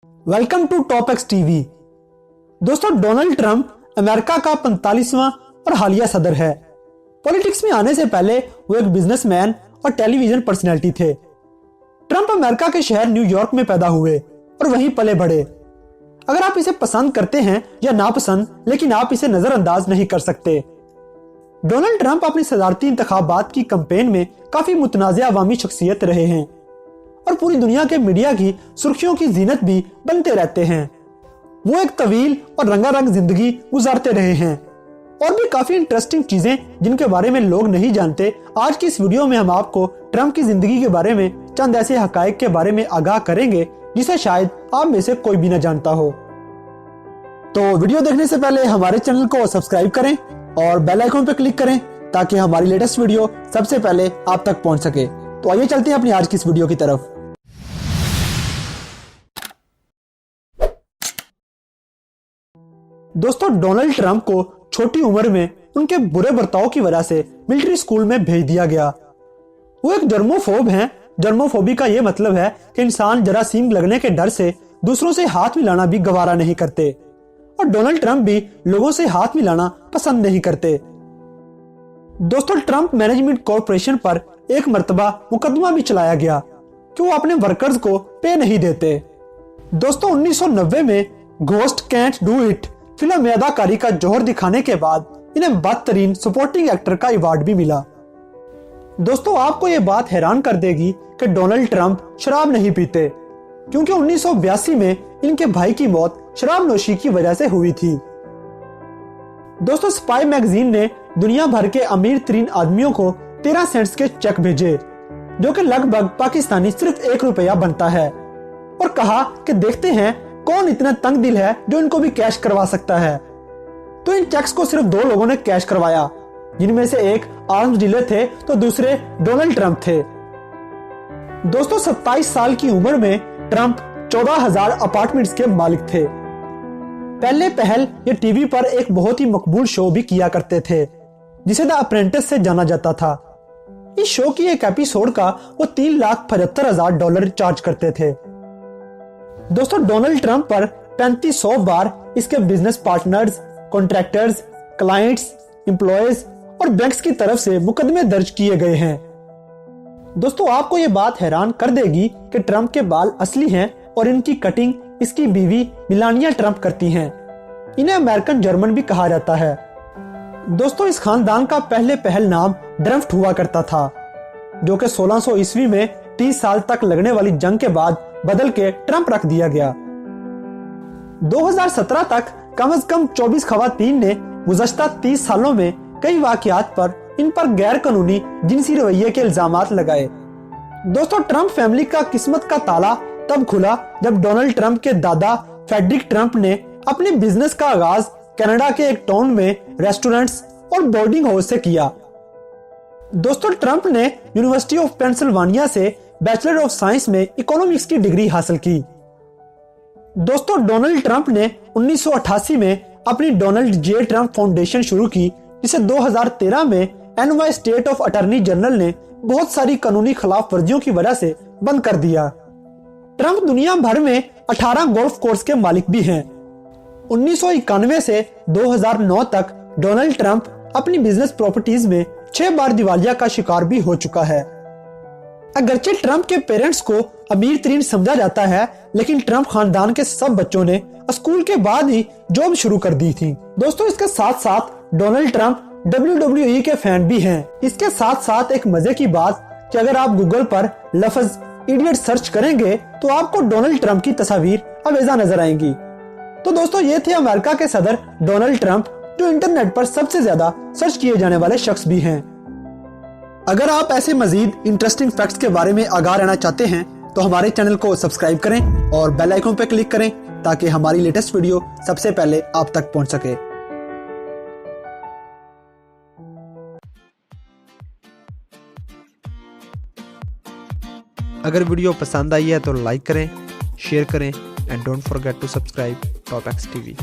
Welcome to Top X TV. दोस्तों, Donald Trump America का 45वां और हालिया सदर है। पॉलिटिक्स में आने से पहले वो एक बिजनेसमैन और टेलीविजन पर्सनैलिटी थे। ट्रंप अमेरिका के शहर न्यूयॉर्क में पैदा हुए और वहीं पले बढ़े। अगर आप इसे पसंद करते हैं या नापसंद, लेकिन आप इसे नजरअंदाज नहीं कर सकते। डोनाल्ड ट्रंप अपनी सदारती इंतखाबात की कैंपेन में काफी मुतनाज़िया अवामी शख्सियत रहे हैं और पूरी दुनिया के मीडिया की सुर्खियों की जीनत भी बनते रहते हैं। वो एक तवील और रंगारंग जिंदगी गुजारते रहे हैं और भी काफी इंटरेस्टिंग चीजें जिनके बारे में लोग नहीं जानते। आज की इस वीडियो में हम आपको ट्रंप की जिंदगी के बारे में चंद ऐसे हकायक के बारे में आगाह करेंगे जिसे शायद आप में से कोई भी न जानता हो। तो वीडियो देखने से पहले हमारे चैनल को सब्सक्राइब करें और बेल आइकन पर क्लिक करें ताकि हमारी लेटेस्ट वीडियो सबसे पहले आप तक पहुंच सके। तो आइए चलते हैं अपनी आज की इस वीडियो की तरफ। दोस्तों, डोनाल्ड ट्रंप को छोटी उम्र में उनके बुरे बर्ताव की वजह से मिलिट्री स्कूल में भेज दिया गया। वो एक जर्मोफोब हैं। जर्मोफोबी का ये मतलब है कि इंसान जरासीम लगने के डर से दूसरों से हाथ मिलाना भी गवारा नहीं करते और डोनाल्ड ट्रंप भी लोगों से हाथ मिलाना पसंद नहीं करते। दोस्तों, ट्रंप मैनेजमेंट कॉर्पोरेशन पर एक मर्तबा मुकदमा भी चलाया गया कि वो अपने वर्कर्स को पे नहीं देते। दोस्तों, 1990 में ghost can't do it film में अदाकारी का जोहर दिखाने के बाद इन्हें बदतरीन सपोर्टिंग एक्टर का अवार्ड भी मिला। दोस्तों, आपको ये बात हैरान कर देगी कि डोनाल्ड ट्रंप शराब नहीं पीते, क्योंकि 1982 में इनके भाई की मौत शराब नोशी की वजह से हुई थी। दोस्तों, स्पाई मैगजीन ने दुनिया भर के अमीर तरीन आदमियों को 13 सेंट्स के चेक भेजे, जो कि लगभग पाकिस्तानी सिर्फ ₹1 बनता है, और कहा कि देखते हैं कौन इतना तंग दिल है जो इनको भी कैश करवा सकता है। तो इन चेक्स को सिर्फ 2 लोगों ने कैश करवाया, जिनमें से एक आर्म्स डीलर थे तो दूसरे डोनाल्ड ट्रंप थे। दोस्तों, 27 साल की उम्र में ट्रंप 14,000 अपार्टमेंट्स के मालिक थे। पहले पहल ये टीवी पर एक बहुत ही मकबूल शो भी किया करते थे जिसे द अप्रेंटिस से जाना जाता था। इस शो की एक एपिसोड का वो $3,75,000 चार्ज करते थे। दोस्तों, डोनाल्ड ट्रंप पर 3500 बार इसके business partners, contractors, clients, employees और बैंक्स की तरफ से मुकदमे दर्ज किए गए हैं। दोस्तों, आपको ये बात हैरान कर देगी कि ट्रंप के बाल असली हैं और इनकी कटिंग इसकी बीवी मिलानिया ट्रंप करती हैं। इन्हें अमेरिकन जर्मन भी कहा जाता है। दोस्तों, इस खानदान का पहले पहल नाम ड्रम्फ्ट हुआ करता था, जो कि 1600 ईस्वी में 30 साल तक लगने वाली जंग के बाद बदल के ट्रंप रख दिया गया। 2017 तक कम से कम 24 खवातीन ने गुज़श्ता 30 सालों में कई वाकयात पर इन पर गैर कानूनी जिनसी रवैये के इल्जामात लगाए। दोस्तों, ट्रंप फैमिली का किस्मत का ताला तब खुला जब डोनाल्ड ट्रंप के दादा फ्रेडरिक ट्रंप ने अपने बिजनेस का आगाज कनाडा के एक टाउन में रेस्टोरेंट्स और बोर्डिंग हाउस से किया। दोस्तों, ट्रंप ने यूनिवर्सिटी ऑफ पेंसिल्वानिया से बैचलर ऑफ साइंस में इकोनॉमिक्स की डिग्री हासिल की। दोस्तों, डोनाल्ड ट्रंप ने 1988 में अपनी डोनाल्ड जे ट्रंप फाउंडेशन शुरू की, जिसे 2013 में NY state of attorney general ने बहुत सारी कानूनी खिलाफ वर्जियों की वजह से बंद कर दिया। ट्रंप दुनिया भर में 18 गोल्फ कोर्स के मालिक भी हैं। 1991 से 2009 तक डोनाल्ड ट्रंप अपनी बिजनेस प्रॉपर्टीज में 6 बार दिवालिया का शिकार भी हो चुका है। अगरचे ट्रंप के पेरेंट्स को अमीर तरीन समझा जाता है, लेकिन ट्रंप खानदान के सब बच्चों ने स्कूल के बाद ही जॉब शुरू कर दी थी। दोस्तों, इसके साथ साथ डोनाल्ड ट्रंप WWE के फैन भी हैं। इसके साथ साथ एक मजे की बात कि अगर आप गूगल पर लफ्ज इडियट सर्च करेंगे तो आपको डोनाल्ड ट्रंप की तस्वीर अवेजा नजर आएंगी। तो दोस्तों, ये थे अमेरिका के सदर डोनाल्ड ट्रंप, जो इंटरनेट पर सबसे ज्यादा सर्च किए जाने वाले शख्स भी हैं। अगर आप ऐसे मजीद इंटरेस्टिंग फैक्ट्स के बारे में आगाह रहना चाहते हैं तो हमारे चैनल को सब्सक्राइब करें और बेल आइकन पर क्लिक करें ताकि हमारी लेटेस्ट वीडियो सबसे पहले आप तक पहुंच सके। अगर वीडियो पसंद आई है तो लाइक करें, शेयर करें and don't forget to subscribe Top X TV.